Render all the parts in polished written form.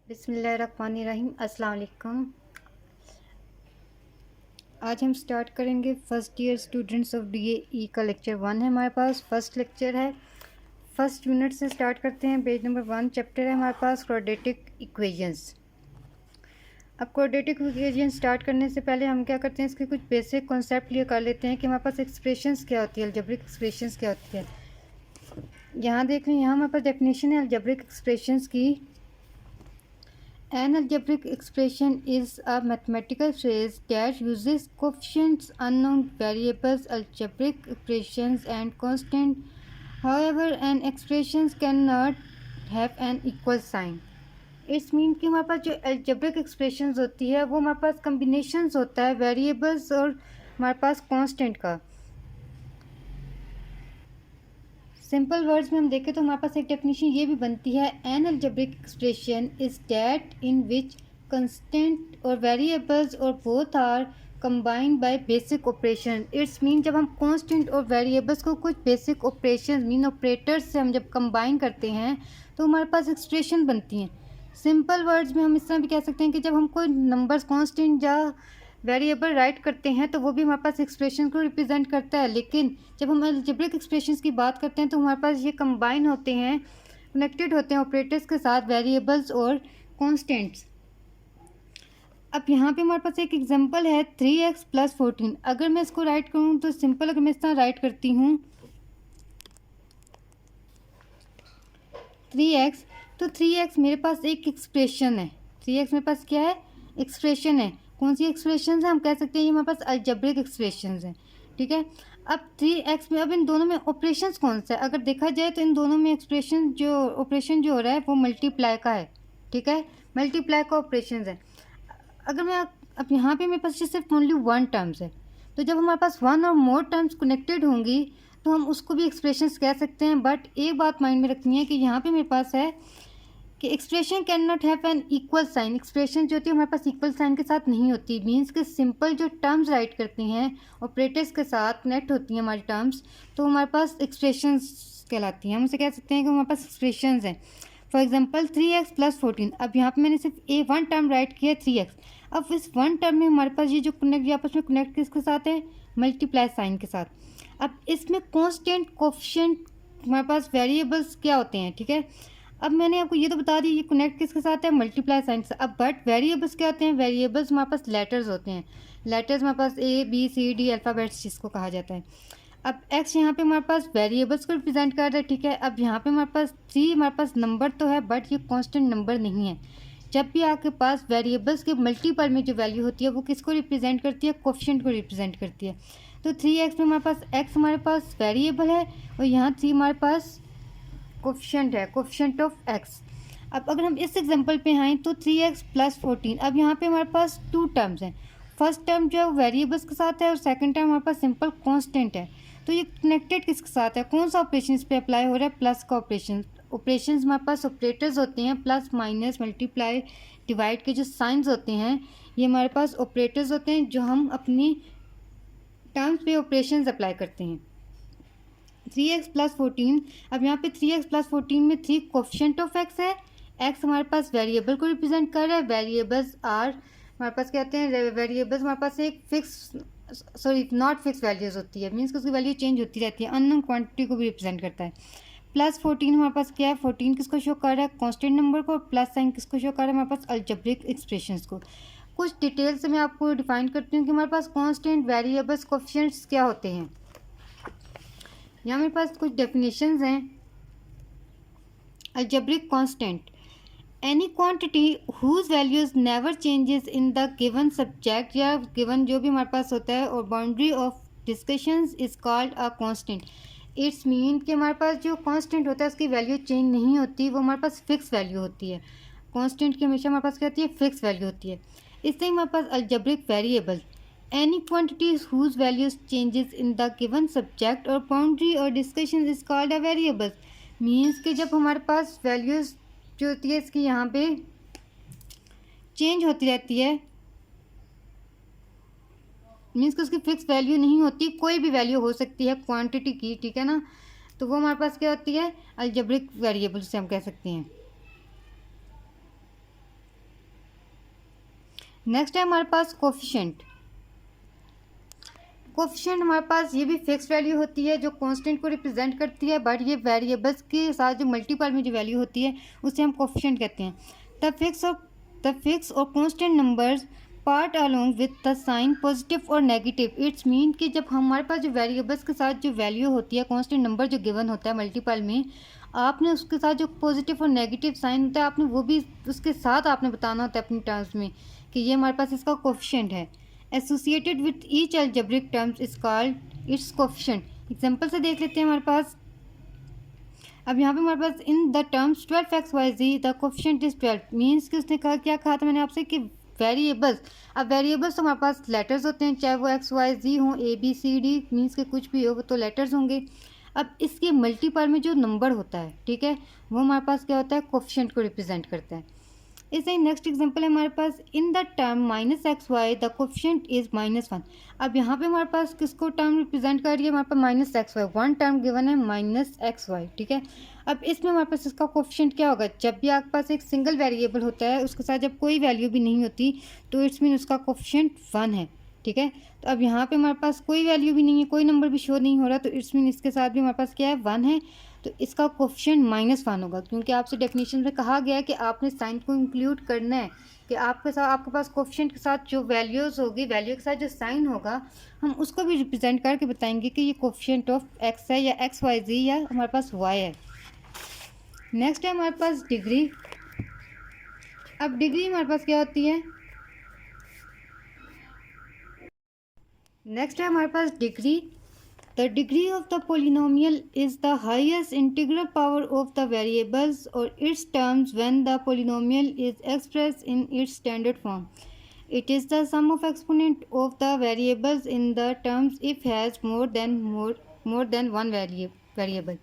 बिस्मिल्लाहिर्रहमानिर्रहीम। अस्सलाम वालेकुम। आज हम स्टार्ट करेंगे first year students of DAE का लेक्चर 1 है। हमारे पास फर्स्ट लेक्चर है, फर्स्ट यूनिट से स्टार्ट करते हैं। पेज नंबर 1 चैप्टर है हमारे पास क्वाड्रेटिक इक्वेशंस। अब क्वाड्रेटिक इक्वेशन स्टार्ट करने से पहले हम क्या करते हैं, इसके कुछ बेसिक कॉन्सेप्ट क्लियर कर लेते हैं कि हमारे पास एक्सप्रेशंस क्या होती है, अलजेब्रिक एक्सप्रेशंस क्या होती है। यहाँ देख लें, यहाँ हमारे पास डेफिनेशन है अलजेब्रिक एक्सप्रेशंस की। An algebraic expression is a mathematical phrase that uses coefficients, unknown variables, algebraic expressions, and constant. However, an expression cannot have an equal sign. It's mean कि हमारे पास जो algebraic expressions होती है वो हमारे पास combinations होता है variables और हमारे पास constant का। सिंपल वर्ड्स में हम देखें तो हमारे पास एक डेफिनेशन ये भी बनती है, an algebraic expression is that in which constant और वेरिएबल्स और both are combined by basic operation. It's mean जब हम कांस्टेंट और वेरिएबल्स को कुछ बेसिक ऑपरेशन मीन ऑपरेटर्स से हम जब कंबाइन करते हैं तो हमारे पास एक्सप्रेशन बनती हैं। सिंपल वर्ड्स में हम इस तरह भी कह सकते हैं कि जब हम कोई नंबर्स कांस्टेंट या वेरिएबल राइट करते हैं तो वो भी हमारे पास एक्सप्रेशन को रिप्रेजेंट करता है, लेकिन जब हम अलजेब्रिक एक्सप्रेशंस की बात करते हैं तो हमारे पास ये कंबाइन होते हैं, कनेक्टेड होते हैं ऑपरेटर्स के साथ, वेरिएबल्स और कांस्टेंट्स। अब यहाँ पे हमारे पास एक एग्जांपल है 3x + 14। अगर मैं इसको राइट करूँ तो सिंपल, अगर मैं इस तरह राइट करती हूँ 3x, तो 3x मेरे पास एक एक्सप्रेशन है। 3x मेरे पास क्या है, एक्सप्रेशन है। कौन सी एक्सप्रेशन है, हम कह सकते हैं ये हमारे पास अलजेब्रिक एक्सप्रेशन है। ठीक है, अब 3x में अब इन दोनों में ऑपरेशंस कौन सा है, अगर देखा जाए तो इन दोनों में एक्सप्रेशन जो ऑपरेशन जो हो रहा है वो मल्टीप्लाई का है। ठीक है, मल्टीप्लाई का ऑपरेशन है। अगर मैं अब यहाँ पे मेरे पास सिर्फ ओनली 1 टर्म्स है, तो जब हमारे पास 1 और मोर टर्म्स कनेक्टेड होंगी तो हम उसको भी एक्सप्रेशंस कह सकते हैं। बट एक बात माइंड में रखनी है कि यहाँ पे मेरे पास है कि expression can not have an equal sign. Expression जो होती है हमारे पास इक्वल साइन के साथ नहीं होती। मीन्स के सिंपल जो टर्म्स राइट करते हैं ऑपरेटर्स के साथ कनेक्ट होती हैं हमारी टर्म्स, तो हमारे पास एक्सप्रेशंस कहलाती हैं। हम उसे कह सकते हैं कि हमारे पास एक्सप्रेशंस हैं। For example 3x + 14। अब यहाँ पे मैंने सिर्फ वन टर्म राइट किया 3x। अब इस वन टर्म में हमारे पास ये जो कनेक्ट, आपस में कनेक्ट किसके साथ है, मल्टीप्लाई साइन के साथ। अब इसमें कॉन्स्टेंट, कोफिशिएंट, हमारे पास वेरिएबल्स क्या होते हैं। ठीक है, अब मैंने आपको ये तो बता दी ये कनेक्ट किसके साथ है, मल्टीप्लाई साइन से। अब बट वेरिएबल्स क्या होते हैं, वेरिएबल्स हमारे पास लेटर्स होते हैं। लेटर्स हमारे पास ABCD अल्फ़ाबेट्स जिसको कहा जाता है। अब x यहाँ पे हमारे पास वेरिएबल्स को रिप्रेजेंट कर रहा है। ठीक है, अब यहाँ पे हमारे पास 3 हमारे पास नंबर तो है बट ये कांस्टेंट नंबर नहीं है। जब भी आपके पास वेरिएबल्स के मल्टीपल में जो वैल्यू होती है वो किसको रिप्रेजेंट करती है, कोफिशिएंट को रिप्रेजेंट करती है। तो 3x में हमारे पास x हमारे पास वेरिएबल है और यहाँ 3 हमारे पास कोफिशिएंट है, कोफिशिएंट ऑफ x। अब अगर हम इस एग्जांपल पे आएँ तो 3x + 14। अब यहाँ पे हमारे पास 2 टर्म्स हैं। फर्स्ट टर्म जो है वेरिएबल्स के साथ है और सेकंड टर्म हमारे पास सिंपल कांस्टेंट है। तो ये कनेक्टेड किसके साथ है, कौन सा ऑपरेशन इस पे अप्लाई हो रहा है, प्लस का ऑपरेशन। ऑपरेशंस हमारे पास ऑपरेटर्स होते हैं, प्लस, माइनस, मल्टीप्लाई, डिवाइड के जो साइंस होते हैं ये हमारे पास ऑपरेटर्स होते हैं जो हम अपनी टर्म्स पे ऑपरेशंस अप्लाई करते हैं। 3x + 14। अब यहाँ पे 3x + 14 में 3 कोफिशिएंट ऑफ x है। x हमारे पास वेरिएबल को रिप्रेजेंट कर रहा है। वेरिएबल्स आर हमारे पास क्या होते हैं, वेरिएबल्स हमारे पास एक fix, sorry not fix values होती है। मीन्स कि उसकी वैल्यू चेंज होती रहती है। अननोन क्वांटिटी को भी रिप्रेजेंट करता है। + 14 हमारे पास क्या है, 14 किसको शो कर रहा है, कांस्टेंट नंबर को। प्लस साइन किसको शो कर रहा है, हमारे पास अलजेब्रिक एक्सप्रेशंस को। कुछ डिटेल से मैं आपको डिफाइन करती हूँ कि हमारे पास कांस्टेंट, वेरिएबल्स, कोफिशिएंट्स क्या होते हैं। यहाँ मेरे पास कुछ डेफिनेशंस हैं। Algebraic constant, any quantity whose values never changes in the given subject या गिवन जो भी हमारे पास होता है और boundary of discussions is called a constant. It's mean कि हमारे पास जो कांस्टेंट होता है उसकी वैल्यू चेंज नहीं होती, वो हमारे पास फिक्स वैल्यू होती है। कांस्टेंट की हमेशा हमारे पास क्या होती है, फिक्स वैल्यू होती है। इससे हमारे पास algebraic variable, any quantities whose values changes in the given subject or boundary or discussion is called a variable। Means कि जब हमारे पास वैल्यूज़ जो होती है इसकी यहाँ पे चेंज होती रहती है, मीन्स कि उसकी फिक्स वैल्यू नहीं होती, कोई भी वैल्यू हो सकती है क्वांटिटी की। ठीक है ना, तो वो हमारे पास क्या होती है, अलजेब्रिक वेरिएबल से हम कह सकते हैं। नेक्स्ट है हमारे पास कोफिशिएंट। कोफिशिएंट हमारे पास ये भी फिक्स वैल्यू होती है जो कांस्टेंट को रिप्रेजेंट करती है, बट ये वेरिएबल्स के साथ जो मल्टीपल में जो वैल्यू होती है उसे हम कोफिशिएंट कहते हैं। द फिक्स और constant numbers part along with the sign positive और नेगेटिव। इट्स मीन कि जब हमारे पास जो वेरिएबल्स के साथ जो वैल्यू होती है, कांस्टेंट नंबर जो गिवन होता है मल्टीपल में, आपने उसके साथ जो पॉजिटिव और नेगेटिव साइन होता है आपने वो भी उसके साथ आपने बताना होता है अपनी टर्म्स में कि ये हमारे पास इसका कोफिशिएंट है। Associated with each algebraic terms is called its coefficient. Example से देख लेते हैं हमारे पास। अब यहाँ पे हमारे पास in the terms 12xyz the coefficient is 12 means कि उसने कहा, क्या कहा था मैंने आपसे कि वेरिएबल्स, अब वेरिएबल्स तो हमारे पास लेटर्स होते हैं, चाहे वो XYZ हो, ABCD मीन्स के कुछ भी हो वो तो लेटर्स होंगे। अब इसके मल्टीपल में जो नंबर होता है, ठीक है, वो हमारे पास क्या होता है, कोफिशिएंट को रिप्रेजेंट करता है। इसलिए नेक्स्ट एग्जांपल है हमारे पास in the term -xy the coefficient is -1। अब यहाँ पे हमारे पास किसको टर्म रिप्रेजेंट कर रही है, हमारे पास -xy, वन टर्म गिवन है -xy, ठीक है। अब इसमें हमारे पास इसका कोफिशिएंट क्या होगा, जब भी आपके पास एक सिंगल वेरिएबल होता है उसके साथ जब कोई वैल्यू भी नहीं होती तो इट्स मीन उसका कोफिशिएंट 1 है, ठीक है। तो अब यहाँ पे हमारे पास कोई वैल्यू भी नहीं है, कोई नंबर भी शो नहीं हो रहा, तो इट्स मीन इसके साथ भी हमारे पास क्या है, 1 है, तो इसका कोफिशिएंट -1 होगा, क्योंकि आपसे डेफिनेशन में कहा गया है कि आपने साइन को इंक्लूड करना है कि आपके पास कोफिशिएंट के साथ जो वैल्यूज़ होगी, वैल्यू के साथ जो साइन होगा हम उसको भी रिप्रेजेंट करके बताएंगे कि ये कोफिशिएंट ऑफ x है या XYZ या हमारे पास y है। नेक्स्ट है हमारे पास डिग्री। अब डिग्री हमारे पास क्या होती है, नेक्स्ट है हमारे पास degree. The degree of the polynomial is the highest integral power of the variables or its terms when the polynomial is expressed in its standard form. It is the sum of exponent of the variables in the terms if has more than one variable.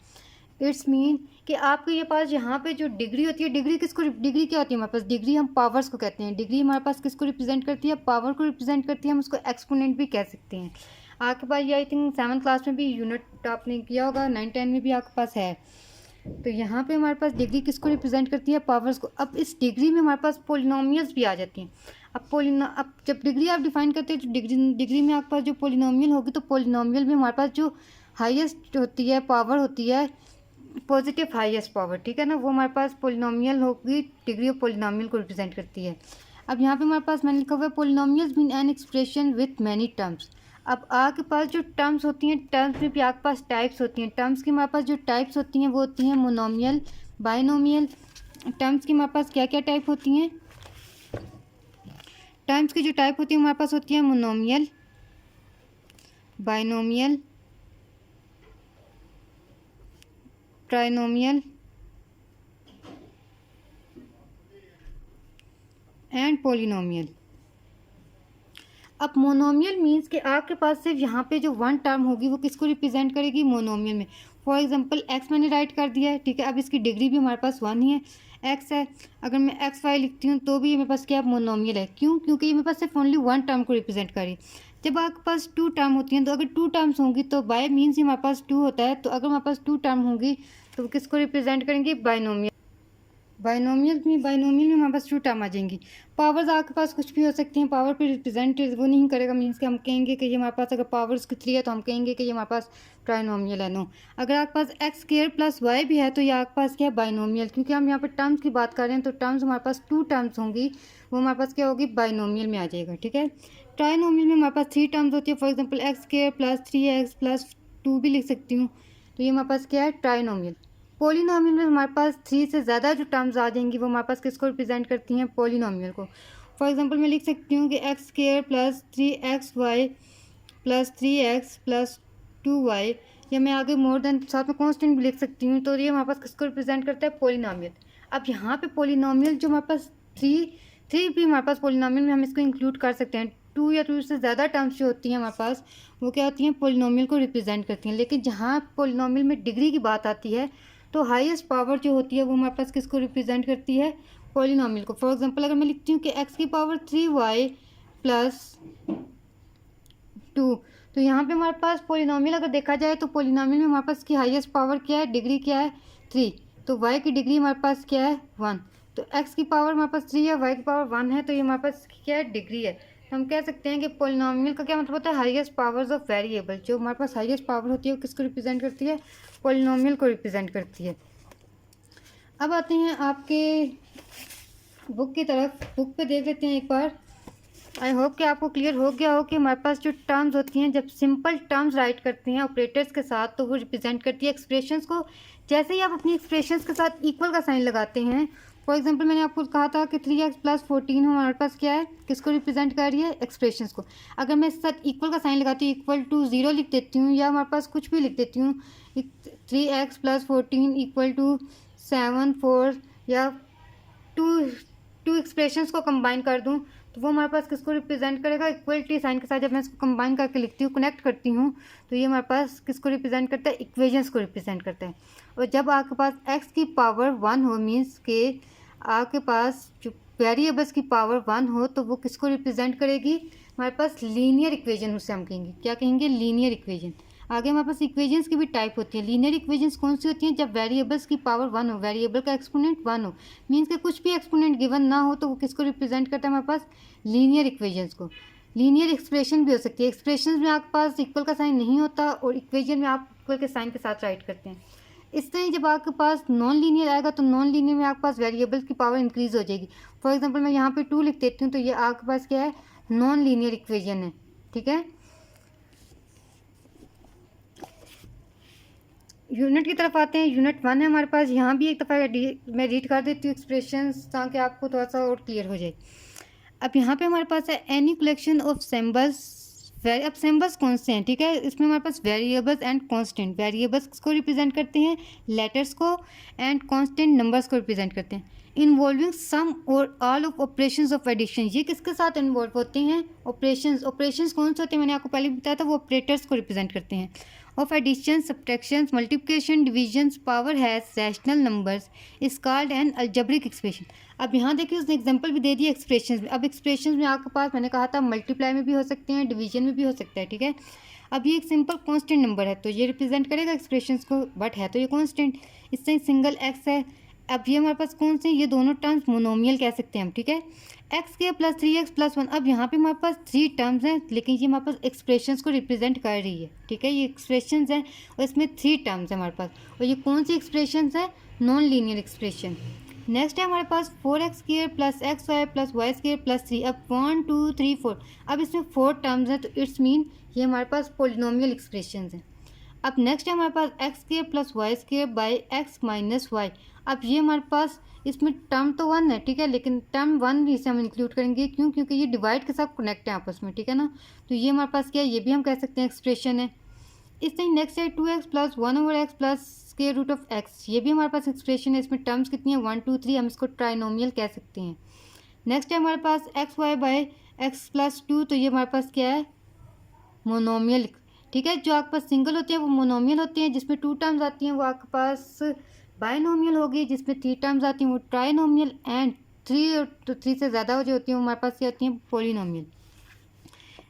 It's mean कि आपके ये पास यहाँ पे जो degree होती है, degree degree क्या होती है हमारे पास, डिग्री हम पावर्स को कहते हैं। डिग्री हमारे पास किसको रिप्रेजेंट करती है, पावर को रिप्रेजेंट करती है, हम उसको एक्सपोनेंट भी कह सकते हैं। आपके पास ये आई थिंक 7th क्लास में भी यूनिट आपने किया होगा, 9-10 में भी आपके पास है। तो यहाँ पे हमारे पास डिग्री किसको रिप्रेजेंट करती है, पावर्स को। अब इस डिग्री में हमारे पास पोलिनोमियल्स भी आ जाती हैं। अब जब डिग्री आप डिफाइन करते हैं तो डिग्री में आपके पास जो पोलिनोमियल होगी, तो पोलिनोमियल में हमारे पास जो हाईएस्ट होती है पावर होती है, पॉजिटिव हाईएस्ट पावर, ठीक है ना, वो हमारे पास पोलिनोमियल होगी, डिग्री ऑफ पोलिनोमियल को रिप्रेजेंट करती है। अब यहाँ पे हमारे पास मैंने लिखा हुआ है polynomials mean an expression with many terms. अब आपके पास जो टर्म्स होती हैं, टर्म्स में भी आपके पास टाइप्स होती हैं। टर्म्स की हमारे पास जो टाइप्स होती हैं वो होती हैं मोनोमियल, बाइनोमियल। टर्म्स की हमारे पास क्या क्या टाइप होती हैं, टर्म्स की जो टाइप होती है हमारे पास होती है monomial, binomial, trinomial and polynomial. अब मोनोमियल मीन्स कि आपके पास सिर्फ यहाँ पे जो वन टर्म होगी वो किसको रिप्रेजेंट करेगी, मोनोमियल में। फॉर एग्जांपल x मैंने राइट कर दिया है, ठीक है। अब इसकी डिग्री भी हमारे पास 1 ही है, x है। अगर मैं xy लिखती हूँ तो भी मेरे पास क्या मोनोमियल है, क्यों, क्योंकि ये मेरे पास सिर्फ ओनली वन टर्म को रिप्रेजेंट करी। जब आपके पास 2 टर्म होती हैं, तो अगर 2 टर्म्स होंगी तो बाय मीन्स ही हमारे पास 2 होता है, तो अगर हमारे पास 2 टर्म होंगी तो किसको रिप्रेजेंट करेंगे, बाइनोमियल। बाइनोमियल में हमारे पास 2 टर्म आ जाएंगी। पावर्स आपके पास कुछ भी हो सकती हैं, पावर पे रिप्रेजेंट वो नहीं करेगा, मीन्स कि हम कहेंगे कि ये हमारे पास अगर पावर्स की 3 है तो हम कहेंगे कि ये हमारे पास ट्राइनोमियल है। नो, अगर आपके पास x² + y भी है तो ये आपके पास क्या है, बाइनोमियल। क्योंकि हम यहाँ पर टर्म्स की बात कर रहे हैं तो टर्म्स हमारे पास 2 टर्म्स होंगी, वो हमारे पास क्या होगी, बाइनोमियल में आ जाएगा, ठीक है। ट्राइनोमियल में हमारे पास 3 टर्म्स होती है, फॉर एग्जाम्पल x² + 3x + 2 भी लिख सकती हूँ, तो ये हमारे पास क्या है, ट्राइनोमियल। पोलिनोमियल में हमारे पास 3 से ज़्यादा जो टर्म्स आ जाएंगी वो हमारे पास किसको रिप्रेजेंट करती हैं, पोलिनोमियल को। फॉर एग्जांपल मैं लिख सकती हूँ कि x² + 3xy + 3x + 2y, या मैं आगे मोर देन साथ में कांस्टेंट भी लिख सकती हूँ, तो ये हमारे पास किसको रिप्रेजेंट करता है, पोलिनोमियल। अब यहाँ पे पोलिनोमियल जो हमारे पास 3 भी हमारे पास पोलिनोमियल में हम इसको इंक्लूड कर सकते हैं। 2 या 2 से ज़्यादा टर्म्स जो होती हैं हमारे पास वो क्या होती हैं, पोलिनोमियल को रिप्रेजेंट करती हैं। लेकिन जहाँ पोलिनोमियल में डिग्री की बात आती है तो हाईएस्ट पावर जो होती है वो हमारे पास किसको रिप्रेजेंट करती है, पोलिनोमियल को। फॉर एग्जांपल अगर मैं लिखती हूँ कि x³ 3y + 2, तो यहाँ पे हमारे पास पोलिनोमियल अगर देखा जाए तो पोलिनोमियल में हमारे पास की हाईएस्ट पावर क्या है, डिग्री क्या है, 3, तो y की डिग्री हमारे पास क्या है, 1। तो x की पावर हमारे पास 3 है, y की पावर 1 है, तो ये हमारे पास क्या है, डिग्री है। तो हम कह सकते हैं कि पोलिनोमियल का क्या मतलब होता है, हाईएस्ट पावर्स ऑफ वेरिएबल। जो हमारे पास हाईएस्ट पावर होती है वो किसको रिप्रेजेंट करती है, पोलिनोमियल को रिप्रेजेंट करती है। अब आते हैं आपके बुक की तरफ, बुक पे देख लेते हैं एक बार। आई होप कि आपको क्लियर हो गया हो कि हमारे पास जो टर्म्स होती हैं, जब सिंपल टर्म्स राइट करते हैं ऑपरेटर्स के साथ, तो वो रिप्रेजेंट करती है एक्सप्रेशंस को। जैसे ही आप अपनी एक्सप्रेशंस के साथ इक्वल का साइन लगाते हैं, फॉर एग्जांपल मैंने आपको कहा था कि 3x + 14 हमारे पास क्या है, किसको रिप्रेजेंट कर रही है, एक्सप्रेशंस को। अगर मैं इसके साथ इक्वल का साइन लगाती हूँ, इक्वल टू 0 लिख देती हूँ, या हमारे पास कुछ भी लिख देती हूँ, 3x + 14 = 7, 4, या टू एक्सप्रेशंस को कंबाइन कर दूं, तो वो हमारे पास किसको रिप्रेजेंट करेगा, इक्वलिटी साइन के साथ। जब मैं इसको कंबाइन करके लिखती हूँ, कनेक्ट करती हूँ, तो ये हमारे पास किसको रिप्रेजेंट करता है, इक्वेशंस को रिप्रेजेंट करता है। और जब आपके पास x की पावर 1 हो, मीन्स के आपके पास जो वेरिएबल्स की पावर 1 हो, तो वो किसको रिप्रेजेंट करेगी, हमारे पास लीनियर इक्वेशन, उससे हम कहेंगे, क्या कहेंगे, लीनियर इक्वेशन। आगे हमारे पास इक्वेशंस की भी टाइप होती है। लीनियर इक्वेशंस कौन सी होती हैं, जब वेरिएबल्स की पावर 1 हो, वेरिएबल का एक्सपोनेंट 1 हो, मीन्स के कुछ भी एक्सपोनेंट गिवन ना हो, तो वो किसको रिप्रेजेंट करता है, हमारे पास लीनियर इक्वेशंस को। लीनियर एक्सप्रेशन भी हो सकती है, एक्सप्रेशन में आपके पास इक्वल का साइन नहीं होता, और इक्वेशन में आप इक्वल के साइन के साथ राइट करते हैं। इस तरह जब आपके पास नॉन लीनियर आएगा, तो नॉन लीनियर में आपके पास वेरिएबल्स की पावर इंक्रीज हो जाएगी। फॉर एग्जांपल मैं यहाँ पे 2 लिख देती हूँ, तो ये आपके पास क्या है, नॉन लीनियर इक्वेशन है, ठीक है। यूनिट की तरफ आते हैं। यूनिट 1 है हमारे पास, यहाँ भी एक दफ़ा मैं रीड कर देती हूँ एक्सप्रेशंस, ताकि आपको थोड़ा सा और क्लियर हो जाए। अब यहाँ पे हमारे पास है एनी कलेक्शन ऑफ सिंबल्स। अब सिंबल्स कौन से हैं, ठीक है, इसमें हमारे पास वेरिएबल्स एंड कांस्टेंट। वेरिएबल्स को रिप्रेजेंट करते हैं, लेटर्स को, एंड कांस्टेंट नंबर्स को रिप्रेजेंट करते हैं। इन्वॉल्विंग सम और all of operations of addition, ये किसके साथ इन्वॉल्व होते हैं, ऑपरेशंस। ऑपरेशंस कौन से होते हैं, मैंने आपको पहले बताया था, वो ऑपरेटर्स को रिप्रेजेंट करते हैं। Of addition, subtraction, multiplication, divisions, power has rational numbers is called an algebraic expression. अब यहाँ देखिए उसने एग्जांपल भी दे दिया एक्सप्रेशंस में। अब एक्सप्रेशंस में आपके पास मैंने कहा था मल्टीप्लाई में भी हो सकते हैं, डिवीजन में भी हो सकता है, ठीक है। अब ये एक सिंपल कांस्टेंट नंबर है, तो ये रिप्रेजेंट करेगा एक्सप्रेशंस को, बट है तो ये कांस्टेंट, इससे सिंगल एक्स है। अब ये हमारे पास कौन से, ये दोनों टर्म्स मोनोमियल कह सकते हैं हम, ठीक है। x² + 3x + 1, अब यहाँ पे हमारे पास 3 टर्म्स हैं, लेकिन ये हमारे पास एक्सप्रेशंस को रिप्रेजेंट कर रही है, ठीक है। ये एक्सप्रेशंस हैं और इसमें 3 टर्म्स हैं हमारे पास, और ये कौन सी एक्सप्रेशंस हैं, नॉन लीनियर एक्सप्रेशन। नेक्स्ट है हमारे पास 4x² + xy + y² + 3। अब 1 2 3 4, अब इसमें 4 टर्म्स हैं, तो इट्स मीन ये हमारे पास पोलिनोमियल एक्सप्रेशंस हैं। अब नेक्स्ट है हमारे पास x² + y² / x - y। अब ये हमारे पास इसमें टर्म तो 1 है, ठीक है, लेकिन टर्म 1 भी इसे हम इंक्लूड करेंगे, क्यों, क्योंकि ये डिवाइड के साथ कनेक्ट है आपस में, ठीक है ना। तो ये हमारे पास क्या है, ये भी हम कह सकते हैं एक्सप्रेशन है। इस तरह नेक्स्ट है 2x + 1/x + √(x), ये भी हमारे पास एक्सप्रेशन है। इसमें टर्म्स कितनी है, 1 2 3, हम इसको ट्राइनोमियल कह सकते हैं। नेक्स्ट है हमारे पास xy / x + 2, तो ये हमारे पास क्या है, मोनोमियल, ठीक है। जो आपके पास सिंगल होते हैं वो मोनोमियल होते हैं, जिसमें 2 टर्म्स आती हैं वो आपके पास बाइनोमियल होगी, जिसमें 3 टर्म्स आती हैं वो ट्राइनोमियल, एंड 3 से ज़्यादा जो होती हैं वो हमारे पास क्या होती हैं, पोलिनोमियल।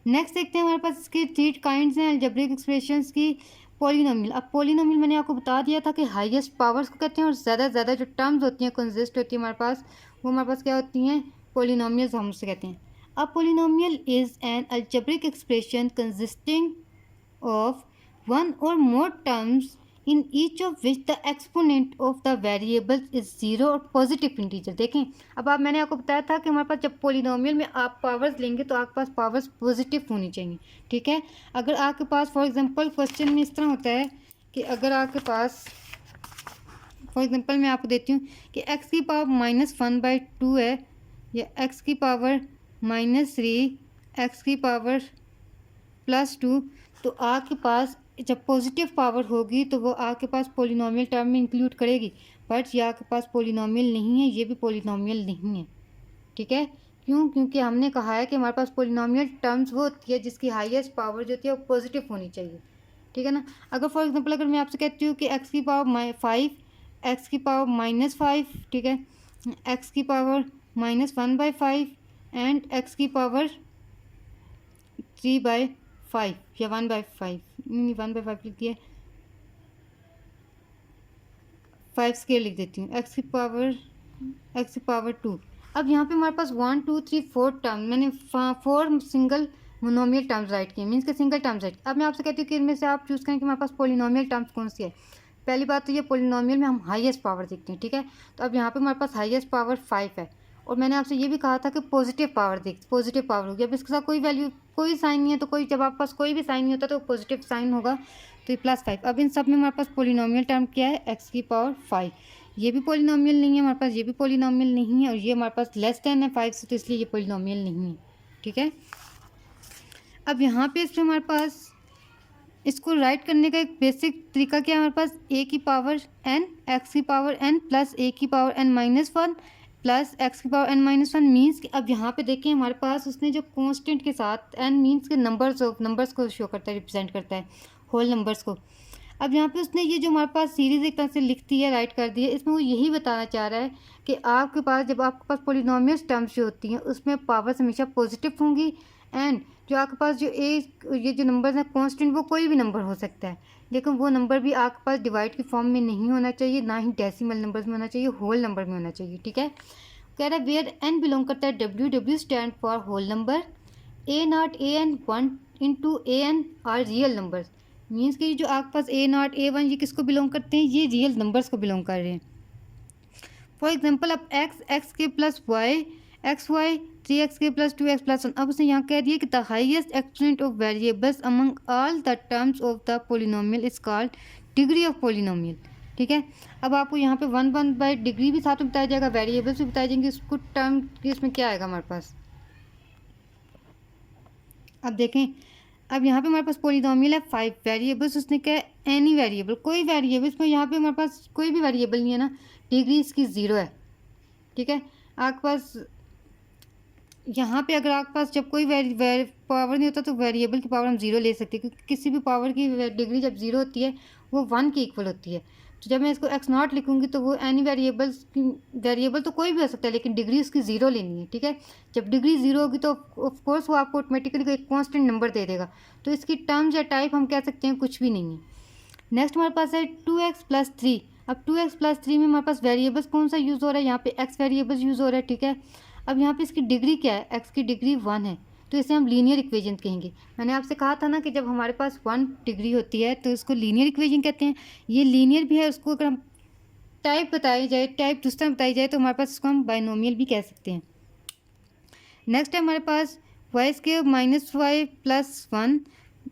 नेक्स्ट देखते हैं हमारे पास इसके 3 काइंड्स हैं अलजेब्रिक एक्सप्रेशंस की। पोलिनोमियल, अब पोलिनोमियल मैंने आपको बता दिया था कि हाईएस्ट पावर्स को कहते हैं, और ज़्यादा से ज़्यादा जो टर्म्स होती हैं, कंसिस्ट होती है हमारे पास, वो हमारे पास क्या होती हैं, पोलिनोमियल्स हम उसे कहते हैं। A polynomial is an algebraic expression consisting of one or more terms in each of which the exponent of the variable is 0 और पॉजिटिव इंटीजर। देखें, अब आप, मैंने आपको बताया था कि हमारे पास जब पोलिनोमियल में आप पावर्स लेंगे तो आपके पास पावर्स पॉजिटिव होनी चाहिए, ठीक है। अगर आपके पास फॉर एग्जांपल क्वेश्चन में इस तरह होता है कि अगर आपके पास फॉर एग्जांपल मैं आपको देती हूँ कि x की पावर -1/2 है, या x की पावर -3, x की पावर +2, तो आपके पास जब पॉजिटिव पावर होगी तो वो आपके पास पोलिनोमियल टर्म में इंक्लूड करेगी, बट ये आपके पास पोलिनोमियल नहीं है, ये भी पोलिनोमियल नहीं है, ठीक है। क्यों, क्योंकि हमने कहा है कि हमारे पास पोलिनोमियल टर्म्स वो होती है जिसकी हाईएस्ट पावर जो होती है वो पॉजिटिव होनी चाहिए, ठीक है ना। अगर फॉर एग्जांपल अगर मैं आपसे कहती हूँ कि x की पावर 5, x की पावर -5, ठीक है, x की पावर -1/5 एंड x की पावर 3/5 या 1/5, नहीं 1/5 लिख दिया, 5 स्केयर लिख देती हूँ, x की पावर एक्स की पावर 2। अब यहाँ पे हमारे पास 1 2 3 4 टर्म, मैंने 4 सिंगल मोनोमियल टर्म्स राइट किए, मीन्स के सिंगल टर्म्स राइट। अब मैं आपसे कहती हूँ कि इनमें से आप चूज़ करें कि हमारे पास पोलिनोमियल टर्म्स कौन सी है। पहली बात तो ये पोलिनोमियल में हम हाईएस्ट पावर देखते हैं, ठीक है। तो अब यहाँ पे हमारे पास हाईएस्ट पावर 5 है, और मैंने आपसे ये भी कहा था कि पॉजिटिव पावर होगी। अब इसके साथ कोई वैल्यू, कोई साइन नहीं है, तो कोई, जब आपके पास कोई भी साइन नहीं होता तो पॉजिटिव साइन होगा, तो ये +5। अब इन सब में हमारे पास पोलिनोमियल टर्म क्या है, एक्स की पावर 5। ये भी पोलिनोमियल नहीं है हमारे पास, ये भी पोलिनोमियल नहीं है, और ये हमारे पास लेस देन है 5 से, तो इसलिए ये पोलिनोमियल नहीं है, ठीक है। अब यहाँ पे इसमें हमारे पास इसको राइट करने का एक बेसिक तरीका क्या है हमारे पास, ए की पावर n, एक्स की पावर n प्लस ए की पावर n-1 प्लस एक्स की पावर n-1 मीन्स कि अब यहाँ पे देखिए हमारे पास उसने जो कांस्टेंट के साथ n मीन्स के नंबर्स को शो करता है, रिप्रेजेंट करता है, होल नंबर्स को। अब यहाँ पे उसने ये जो हमारे पास सीरीज़ एक तरह से लिखती है, राइट कर दी है, इसमें वो यही बताना चाह रहा है कि आपके पास जब आपके पास पोलिनोमियल टर्म्स जो होती हैं उसमें पावर्स हमेशा पॉजिटिव होंगी, एंड जो आपके पास जो ये जो नंबर्स हैं कांस्टेंट, वो कोई भी नंबर हो सकता है, लेकिन वो नंबर भी आपके पास डिवाइड की फॉर्म में नहीं होना चाहिए, ना ही डेसिमल नंबर्स में होना चाहिए, होल नंबर में होना चाहिए, ठीक है। कह रहा है वेयर n बिलोंग करता है W stand for whole number, A0 AN 1 into AN are real numbers. Means कि जो आपके पास A0 A1 ये किसको बिलोंग करते हैं, ये रियल नंबर्स को बिलोंग कर रहे हैं। फॉर एग्जाम्पल अब एक्स के plus y, x y 3x के प्लस 2x प्लस 1। अब उसने यहाँ कह दिया कि the highest exponent of variables among all the terms of the polynomial is called degree of polynomial, ठीक है। अब आपको यहाँ पे 1 बाई डिग्री भी साथ में बताया जाएगा, वेरिएबल्स भी बताए जाएंगे, इसको टर्म इसमें क्या आएगा हमारे पास। अब देखें, अब यहाँ पे हमारे पास पोलिनोमियल है 5, वेरिएबल्स उसने क्या है, एनी वेरिएबल, कोई वेरिएबल, इसमें यहाँ पे हमारे पास कोई भी वेरिएबल नहीं है ना, डिग्री इसकी 0 है, ठीक है। आपके पास यहाँ पे अगर आपके पास जब कोई पावर नहीं होता तो वेरिएबल की पावर हम 0 ले सकते हैं, क्योंकि किसी भी पावर की डिग्री जब 0 होती है वो 1 के इक्वल होती है। तो जब मैं इसको x0 लिखूँगी तो वो एनी वेरिएबल तो कोई भी हो सकता है, लेकिन डिग्री उसकी 0 लेनी है, ठीक है। जब डिग्री 0 होगी तो ऑफकोर्स वो आपको ऑटोमेटिकली एक कॉन्स्टेंट नंबर दे देगा, तो इसकी टर्म्स या टाइप हम कह सकते हैं कुछ भी नहीं है। नेक्स्ट हमारे पास है 2x प्लस 3। अब 2x प्लस 3 में हमारे पास वेरिएबल्स कौन सा यूज़ हो रहा है, यहाँ पे x वेरिएबल्स यूज़ हो रहा है, ठीक है। अब यहाँ पे इसकी डिग्री क्या है, x की डिग्री 1 है, तो इसे हम लीनियर इक्वेशन कहेंगे। मैंने आपसे कहा था ना कि जब हमारे पास 1 डिग्री होती है तो इसको लीनियर इक्वेशन कहते हैं। ये लीनियर भी है, उसको अगर हम टाइप बताई जाए, टाइप दूसरा बताई जाए, तो हमारे पास इसको हम बाइनोमियल भी कह सकते हैं। नेक्स्ट है हमारे पास y² माइनस वाई प्लस 1।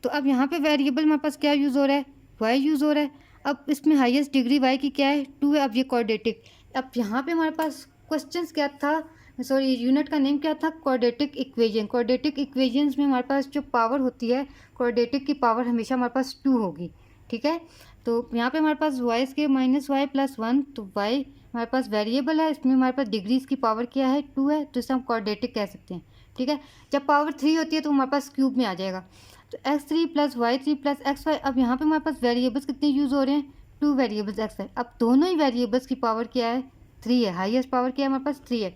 तो अब यहाँ पे वेरिएबल हमारे पास क्या यूज़ हो रहा है, y यूज़ हो रहा है। अब इसमें हाईएस्ट डिग्री y की क्या है, 2 है। अब ये क्वाड्रेटिक, अब यहाँ पे हमारे पास क्वेश्चंस क्या था, सॉरी यूनिट का नेम क्या था, क्वाड्रेटिक इक्वेशन। क्वाड्रेटिक इक्वेशंस में हमारे पास जो पावर होती है, क्वाड्रेटिक की पावर हमेशा हमारे पास 2 होगी, ठीक है। तो यहाँ पे हमारे पास y² माइनस वाई प्लस 1, तो y हमारे पास वेरिएबल है, इसमें हमारे पास डिग्री इसकी पावर क्या है, 2 है, तो इसे हम क्वाड्रेटिक कह सकते हैं, ठीक है। जब पावर 3 होती है तो हमारे पास क्यूब में आ जाएगा, तो x3 plus y3 plus xy। अब यहाँ पे हमारे पास वेरिएबल्स कितने यूज़ हो रहे हैं, 2 वेरिएबल्स xy। अब दोनों ही वेरिएबल्स की पावर क्या है, 3 है, हाईएस्ट पावर क्या है हमारे पास, 3 है,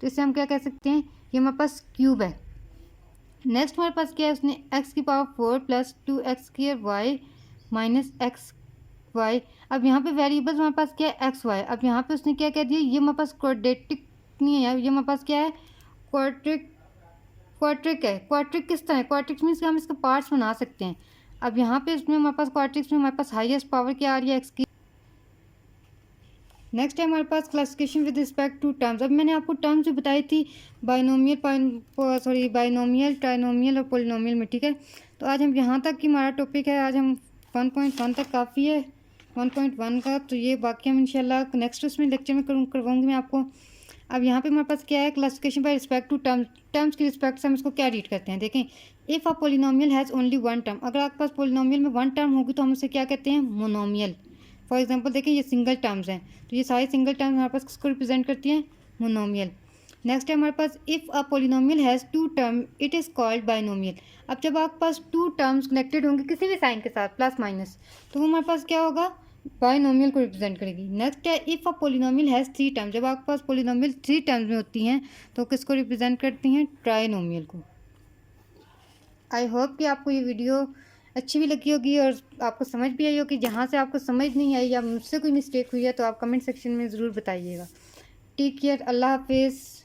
तो इसे हम क्या कह सकते हैं, ये हमारे पास क्यूब है। नेक्स्ट हमारे पास क्या है, उसने x की power 4 plus 2x² y minus x y. अब यहाँ पे वेरिएबल्स हमारे पास क्या है, एक्स वाई। अब यहाँ पे उसने क्या कह दिया, ये हमारे पास क्वाड्रेटिक नहीं है यार, ये हमारे पास क्या है, क्वाड्रिक है। क्वाड्रिक किस तरह है, क्वाड्रिक मीन्स कि हम इसके पार्ट्स बना सकते हैं। अब यहाँ पे इसमें हमारे पास क्वाड्रिक्स में हमारे पास हाईएस्ट पावर क्या आ रही है, एक्स की। नेक्स्ट है हमारे पास classification with respect to terms. अब मैंने आपको टर्म्स भी बताई थी बाइनोमियल, ट्राइनोमियल और पोलिनोमियल में, ठीक है। तो आज हम यहाँ तक की हमारा टॉपिक है, आज हम 1.1 तक काफ़ी है 1.1 का, तो ये बाकी हम इंशाल्लाह नेक्स्ट उसमें लेक्चर में करवाऊँगी मैं आपको। अब यहाँ पे हमारे पास क्या है, classification by respect to terms की रिस्पेक्ट से हम इसको क्या रीड करते हैं, देखें। If a polynomial has only 1 term, अगर आपके पास पोलिनोमियल में 1 टर्म होगी तो हम उसे क्या कहते हैं, मोनोमियल। फॉर एग्जांपल देखें, ये सिंगल टर्म्स हैं, तो ये सारे सिंगल टर्म्स हमारे पास किसको रिप्रेजेंट करती हैं, मोनोमियल। नेक्स्ट है हमारे पास if a polynomial has 2 term it is called binomial. अब जब आपके पास 2 टर्म्स कनेक्टेड होंगे किसी भी साइन के साथ, प्लस माइनस, तो वो हमारे पास क्या होगा, बाइनोमियल को रिप्रेजेंट करेगी। नेक्स्ट है if a polynomial has 3 terms, जब आपके पास पोलिनोमियल 3 टर्म्स में होती हैं तो किसको रिप्रेजेंट करती हैं, ट्राइनोमियल को। आई होप कि आपको ये वीडियो अच्छी भी लगी होगी और आपको समझ भी आई होगी। जहाँ से आपको समझ नहीं आई या मुझसे कोई मिस्टेक हुई है तो आप कमेंट सेक्शन में ज़रूर बताइएगा, टेक केयर, अल्लाह हाफिज़।